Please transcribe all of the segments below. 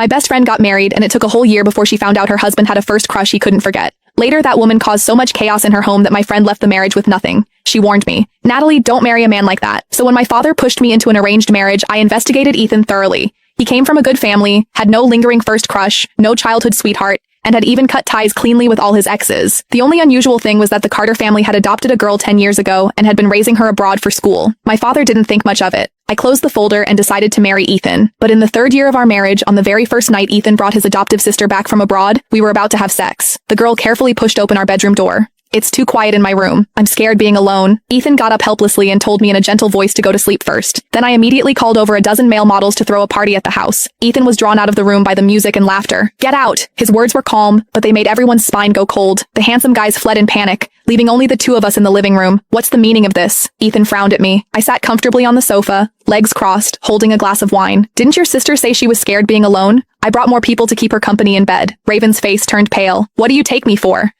My best friend got married, and it took a whole year before she found out her husband had a first crush he couldn't forget. Later, that woman caused so much chaos in her home that my friend left the marriage with nothing. She warned me, "Natalie, don't marry a man like that." So when my father pushed me into an arranged marriage, I investigated Ethan thoroughly. He came from a good family, had no lingering first crush, no childhood sweetheart, and had even cut ties cleanly with all his exes. The only unusual thing was that the Carter family had adopted a girl 10 years ago and had been raising her abroad for school. My father didn't think much of it. I closed the folder and decided to marry Ethan. But in the 3rd year of our marriage, on the very first night Ethan brought his adoptive sister back from abroad, we were about to have sex. The girl carefully pushed open our bedroom door. "It's too quiet in my room. I'm scared being alone." Ethan got up helplessly and told me in a gentle voice to go to sleep first. Then I immediately called over a dozen male models to throw a party at the house. Ethan was drawn out of the room by the music and laughter. "Get out!" His words were calm, but they made everyone's spine go cold. The handsome guys fled in panic, leaving only the two of us in the living room. "What's the meaning of this?" Ethan frowned at me. I sat comfortably on the sofa, legs crossed, holding a glass of wine. "Didn't your sister say she was scared being alone? I brought more people to keep her company in bed." Raven's face turned pale. "What do you take me for?"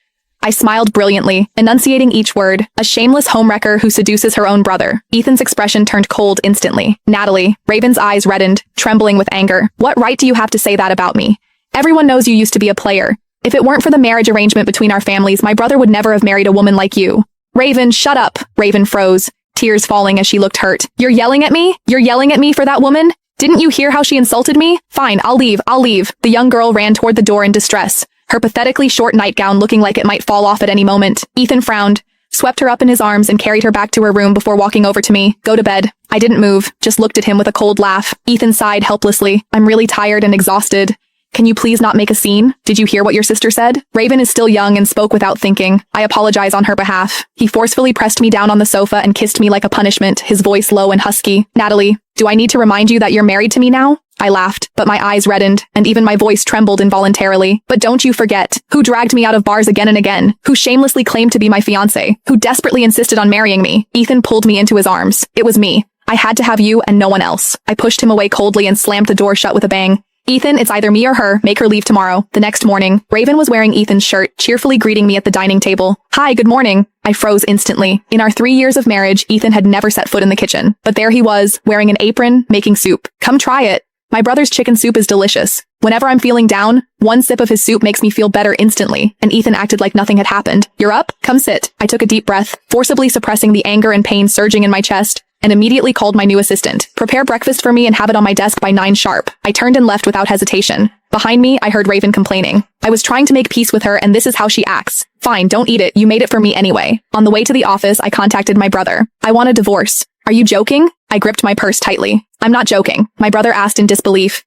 I smiled brilliantly, enunciating each word. "A shameless homewrecker who seduces her own brother." Ethan's expression turned cold instantly. "Natalie." Raven's eyes reddened, trembling with anger. "What right do you have to say that about me? Everyone knows you used to be a player. If it weren't for the marriage arrangement between our families, my brother would never have married a woman like you." "Raven, shut up." Raven froze, tears falling as she looked hurt. "You're yelling at me? You're yelling at me for that woman? Didn't you hear how she insulted me? Fine, I'll leave. The young girl ran toward the door in distress, her pathetically short nightgown looking like it might fall off at any moment. Ethan frowned, swept her up in his arms and carried her back to her room before walking over to me. "Go to bed." I didn't move, just looked at him with a cold laugh. Ethan sighed helplessly. "I'm really tired and exhausted. Can you please not make a scene? Did you hear what your sister said?" Raven is still young and spoke without thinking. I apologize on her behalf. He forcefully pressed me down on the sofa and kissed me like a punishment, his voice low and husky. "Natalie, do I need to remind you that you're married to me now?" I laughed, but my eyes reddened, and even my voice trembled involuntarily. "But don't you forget, who dragged me out of bars again and again, who shamelessly claimed to be my fiancé, who desperately insisted on marrying me." Ethan pulled me into his arms. "It was me. I had to have you and no one else." I pushed him away coldly and slammed the door shut with a bang. "Ethan, it's either me or her. Make her leave tomorrow." The next morning, Raven was wearing Ethan's shirt, cheerfully greeting me at the dining table. "Hi, good morning." I froze instantly. In our 3 years of marriage, Ethan had never set foot in the kitchen. But there he was, wearing an apron, making soup. "Come try it. My brother's chicken soup is delicious. Whenever I'm feeling down, one sip of his soup makes me feel better instantly." And Ethan acted like nothing had happened. "You're up? Come sit." I took a deep breath, forcibly suppressing the anger and pain surging in my chest, and immediately called my new assistant. "Prepare breakfast for me and have it on my desk by 9 sharp. I turned and left without hesitation. Behind me, I heard Raven complaining. "I was trying to make peace with her and this is how she acts." "Fine, don't eat it. You made it for me anyway." On the way to the office, I contacted my brother. "I want a divorce." "Are you joking?" I gripped my purse tightly. "I'm not joking," my brother asked in disbelief.